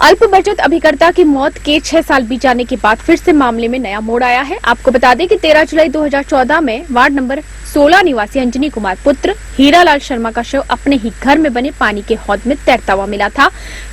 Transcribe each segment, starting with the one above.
अल्प बचत अभिकर्ता की मौत के 6 साल बीत जाने के बाद फिर से मामले में नया मोड़ आया है। आपको बता दें कि 13 जुलाई 2014 में वार्ड नंबर 16 निवासी अंजनी कुमार पुत्र हीरालाल शर्मा का शव अपने ही घर में बने पानी के हौद में तैरता हुआ मिला था,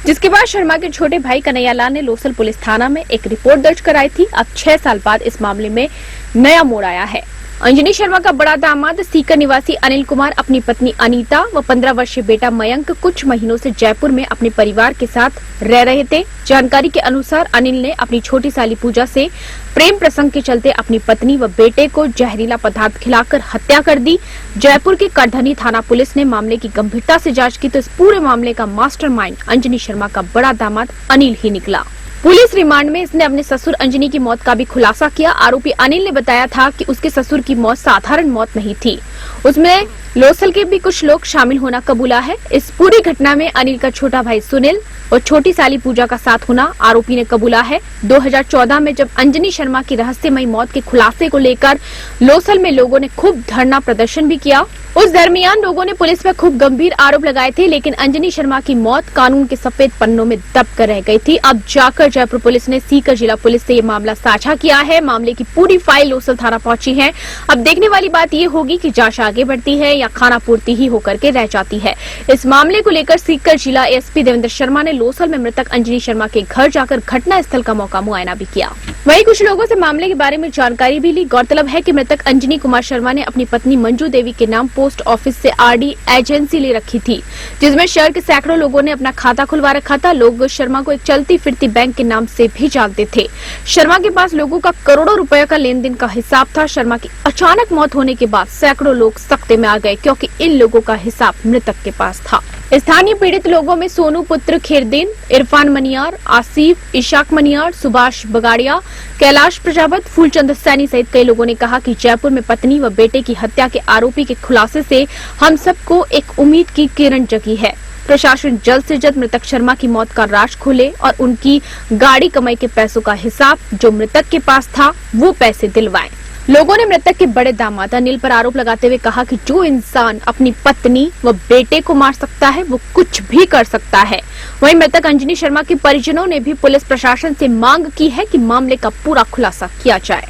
जिसके बाद शर्मा के छोटे भाई कन्हैयालाल ने लोसल पुलिस थाना में एक रिपोर्ट दर्ज कराई थी। अब 6 साल बाद इस मामले में नया मोड़ आया है। अंजनी शर्मा का बड़ा दामाद सीकर निवासी अनिल कुमार अपनी पत्नी अनीता व 15 वर्षीय बेटा मयंक कुछ महीनों से जयपुर में अपने परिवार के साथ रह रहे थे। जानकारी के अनुसार अनिल ने अपनी छोटी साली पूजा से प्रेम प्रसंग के चलते अपनी पत्नी व बेटे को जहरीला पदार्थ खिलाकर हत्या कर दी। जयपुर के करधनी थाना पुलिस ने मामले की गंभीरता से जांच की तो इस पूरे मामले का मास्टरमाइंड अंजनी शर्मा का बड़ा दामाद अनिल ही निकला। पुलिस रिमांड में इसने अपने ससुर अंजनी की मौत का भी खुलासा किया। आरोपी अनिल ने बताया था कि उसके ससुर की मौत साधारण मौत नहीं थी, उसमें लोसल के भी कुछ लोग शामिल होना कबूला है। इस पूरी घटना में अनिल का छोटा भाई सुनील और छोटी साली पूजा का साथ होना आरोपी ने कबूला है। 2014 में जब अंजनी शर्मा की रहस्यमयी मौत के खुलासे को लेकर लोसल में लोगों ने खूब धरना प्रदर्शन भी किया। उस दरमियान लोगों ने पुलिस पर खूब गंभीर आरोप लगाए थे, लेकिन अंजनी शर्मा की मौत कानून के सफेद पन्नों में दब कर रह गई थी। अब जाकर जयपुर पुलिस ने सीकर जिला पुलिस से ये मामला साझा किया है। मामले की पूरी फाइल लोसल थाना पहुंची है। अब देखने वाली बात ये होगी कि जांच आगे बढ़ती है या खाना पूर्ति ही होकर के रह जाती है। इस मामले को लेकर सीकर जिला एसपी देवेंद्र शर्मा ने लोसल में मृतक अंजनी शर्मा के घर जाकर घटना स्थल का मौका मुआयना भी किया। वहीं कुछ लोगों से मामले के बारे में जानकारी भी ली। गौरतलब है कि मृतक अंजनी कुमार शर्मा ने अपनी पत्नी मंजू देवी के नाम पोस्ट ऑफिस से आरडी एजेंसी ले रखी थी, जिसमें शहर के सैकड़ों लोगों ने अपना खाता खुलवा रखा था। लोग शर्मा को एक चलती फिरती बैंक के नाम से भी जानते थे। शर्मा के पास लोगों का करोड़ों रुपए का लेन देन का हिसाब था। शर्मा की अचानक मौत होने के बाद सैकड़ों लोग सख्ते में आ गए, क्योंकि इन लोगों का हिसाब मृतक के पास था। स्थानीय पीड़ित लोगों में सोनू पुत्र खेरदीन, इरफान मनियार, आसिफ, इशाक मनियार, सुभाष बगाड़िया, कैलाश प्रजापत, फूलचंद सैनी सहित कई लोगों ने कहा कि जयपुर में पत्नी व बेटे की हत्या के आरोपी के खुलासे से हम सबको एक उम्मीद की किरण जगी है। प्रशासन जल्द से जल्द मृतक शर्मा की मौत का राज खोले और उनकी गाड़ी कमाई के पैसों का हिसाब जो मृतक के पास था वो पैसे दिलवाए। लोगों ने मृतक के बड़े दामाद अनिल पर आरोप लगाते हुए कहा कि जो इंसान अपनी पत्नी व बेटे को मार सकता है वो कुछ भी कर सकता है। वहीं मृतक अंजनी शर्मा के परिजनों ने भी पुलिस प्रशासन से मांग की है कि मामले का पूरा खुलासा किया जाए।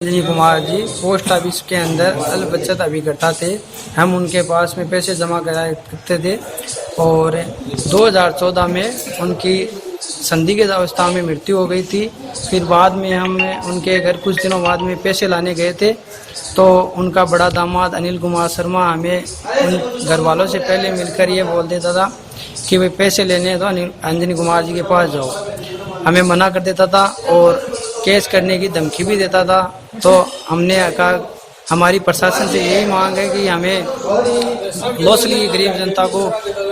अंजनी कुमार जी पोस्ट ऑफिस के अंदर अल्प बचत अभिकर्ता थे। हम उनके पास में पैसे जमा कराए करते थे और 2014 में उनकी संदिग्ध अवस्था में मृत्यु हो गई थी। फिर बाद में हम उनके घर कुछ दिनों बाद में पैसे लाने गए थे, तो उनका बड़ा दामाद अनिल कुमार शर्मा हमें उन घर वालों से पहले मिलकर ये बोल देता था कि वे पैसे लेने तो अंजनी कुमार जी के पास जाओ। हमें मना कर देता था और केस करने की धमकी भी देता था। तो हमने कहा हमारी प्रशासन से यही मांग है कि हमें लोसल की गरीब जनता को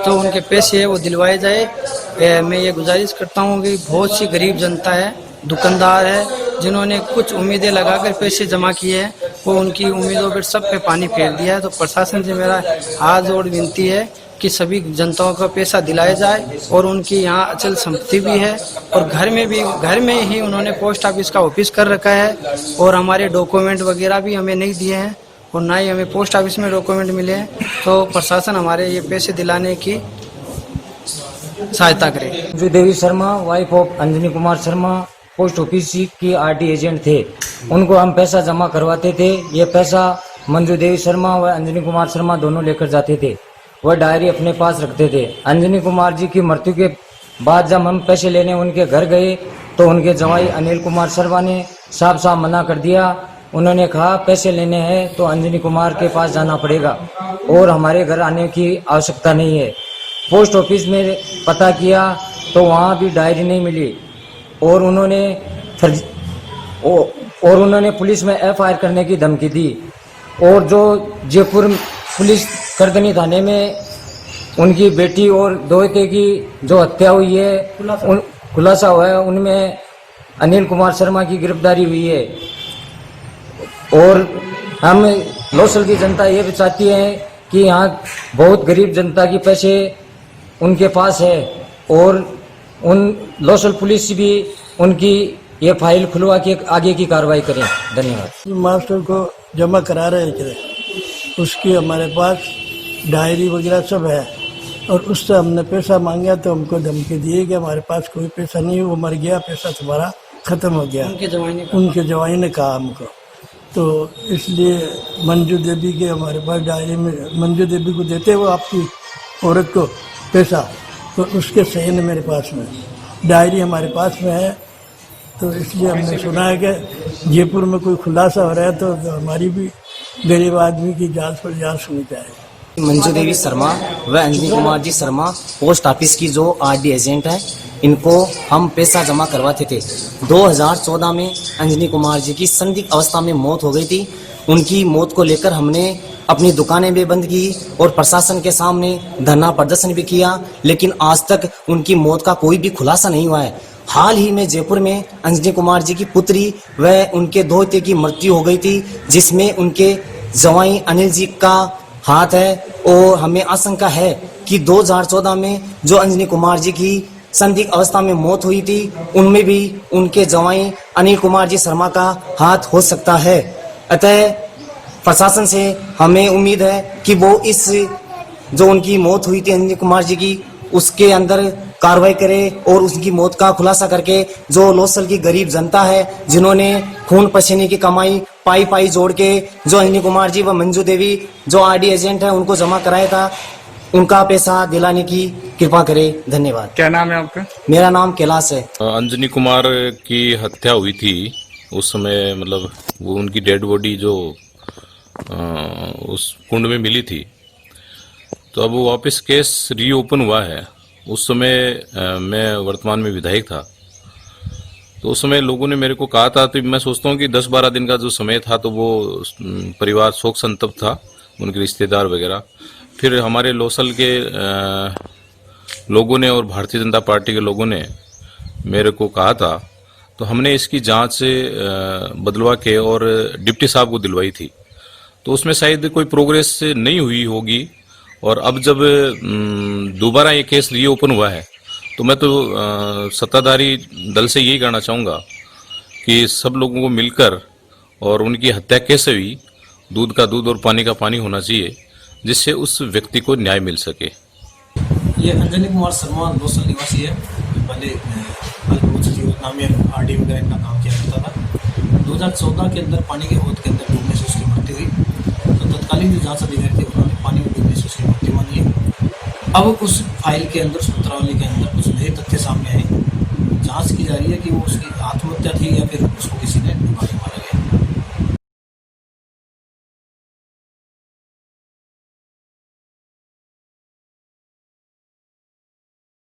जो उनके पैसे है वो दिलवाए जाए। मैं ये गुजारिश करता हूँ कि बहुत सी गरीब जनता है, दुकानदार है, जिन्होंने कुछ उम्मीदें लगाकर पैसे जमा किए हैं, वो उनकी उम्मीदों पर सब पे पानी फेर दिया है। तो प्रशासन से मेरा हाथ जोड़ विनती है कि सभी जनताओं का पैसा दिलाया जाए और उनकी यहाँ अचल संपत्ति भी है और घर में ही उन्होंने पोस्ट ऑफिस का ऑफिस कर रखा है और हमारे डॉक्यूमेंट वगैरह भी हमें नहीं दिए हैं और ना ही हमें पोस्ट ऑफिस में डॉक्यूमेंट मिले हैं। तो प्रशासन हमारे ये पैसे दिलाने की सहायता करे। Manju Devi Sharma wife of Anjani Kumar Sharma post office की आरडी एजेंट थे। उनको हम पैसा जमा करवाते थे। ये पैसा मंजू देवी शर्मा व अंजनी कुमार शर्मा दोनों लेकर जाते थे। वह डायरी अपने पास रखते थे। अंजनी कुमार जी की मृत्यु के बाद जब हम पैसे लेने उनके घर गए तो उनके जवाई अनिल कुमार शर्मा ने साफ साफ मना कर दिया। उन्होंने कहा पैसे लेने हैं तो अंजनी कुमार के पास जाना पड़ेगा और हमारे घर आने की आवश्यकता नहीं है। पोस्ट ऑफिस में पता किया तो वहाँ भी डायरी नहीं मिली और उन्होंने पुलिस में एफआईआर करने की धमकी दी। और जो जयपुर पुलिस करधनी थाने में उनकी बेटी और दोहते की जो हत्या हुई है खुलासा हुआ है, उनमें अनिल कुमार शर्मा की गिरफ्तारी हुई है। और हम लोसल की जनता ये भी चाहती है कि यहाँ बहुत गरीब जनता की पैसे उनके पास है और उन लोसल पुलिस भी उनकी ये फाइल खुलवा के आगे की कार्रवाई करें। धन्यवाद। मास्टर को जमा करा रहे थे, उसकी हमारे पास डायरी वगैरह सब है। और उससे हमने पैसा मांगा तो हमको धमकी दिए कि हमारे पास कोई पैसा नहीं, वो मर गया, पैसा तुम्हारा खत्म हो गया। उनके जवाई ने कहा हमको। तो इसलिए मंजू देवी के हमारे पास डायरी में मंजू देवी को देते वो आपकी औरत को पैसा, तो उसके सहन मेरे पास में डायरी हमारे पास में है। तो इसलिए हमने सुना है कि जयपुर में कोई खुलासा हो रहा है तो हमारी भी गरीब आदमी की जांच पड़ताल सुनी जाएगी। मंजू देवी शर्मा व अंजनी कुमार जी शर्मा पोस्ट ऑफिस की जो आरडी एजेंट है, इनको हम पैसा जमा करवाते थे। 2014 में अंजनी कुमार जी की संदिग्ध अवस्था में मौत हो गई थी। उनकी मौत को लेकर हमने अपनी दुकानें भी बंद की और प्रशासन के सामने धरना प्रदर्शन भी किया, लेकिन आज तक उनकी मौत का कोई भी खुलासा नहीं हुआ है। हाल ही में जयपुर में अंजनी कुमार जी की पुत्री व उनके दोहते की मृत्यु हो गई थी, जिसमें उनके जवाई अनिल जी का हाथ है। और हमें आशंका है कि 2014 में जो अंजनी कुमार जी की संदिग्ध अवस्था में मौत हुई थी, उनमें भी उनके जवाई अनिल कुमार जी शर्मा का हाथ हो सकता है। अतः प्रशासन से हमें उम्मीद है कि वो इस जो उनकी मौत हुई थी अंजनी कुमार जी की, उसके अंदर कार्रवाई करे और उसकी मौत का खुलासा करके जो लोसल की गरीब जनता है, जिन्होंने खून पसीने की कमाई पाई पाई जोड़ के जो अंजनी कुमार जी व मंजू देवी जो आरडी एजेंट है उनको जमा कराया था, उनका पैसा दिलाने की कृपा करे। धन्यवाद। क्या नाम है आपका? मेरा नाम कैलाश है। अंजनी कुमार की हत्या हुई थी, उस समय मतलब वो उनकी डेड बॉडी जो उस कुंड में मिली थी, तो अब वो वापस केस रीओपन हुआ है। उस समय मैं वर्तमान में विधायक था, तो उस समय लोगों ने मेरे को कहा था, तो मैं सोचता हूँ कि 10-12 दिन का जो समय था तो वो परिवार शोक संतप्त था, उनके रिश्तेदार वगैरह। फिर हमारे लोसल के लोगों ने और भारतीय जनता पार्टी के लोगों ने मेरे को कहा था, तो हमने इसकी जांच बदलवा के और डिप्टी साहब को दिलवाई थी। तो उसमें शायद कोई प्रोग्रेस नहीं हुई होगी, और अब जब दोबारा ये केस रीओपन हुआ है, तो मैं तो सत्ताधारी दल से यही कहना चाहूँगा कि सब लोगों को मिलकर, और उनकी हत्या कैसे हुई, दूध का दूध और पानी का पानी होना चाहिए, जिससे उस व्यक्ति को न्याय मिल सके। ये अंजनी कुमार शर्मा लोसल निवासी है। पहले नाम में आरडी वगैरह का काम किया करता था। 2014 के अंदर पानी के हौद के अंदर डूबने से उसकी मृत्यु हुई। तो तत्कालीन जो जांच अधिकारी थे उन्होंने पानी में डूबने से उसकी मृत्यु मानी है। अब उस फाइल के अंदर, उस पत्रावली के अंदर कुछ नए तथ्य सामने आए। जांच की जा रही है कि वो उसकी आत्महत्या थी या फिर उसको किसी ने डुबा के मारा।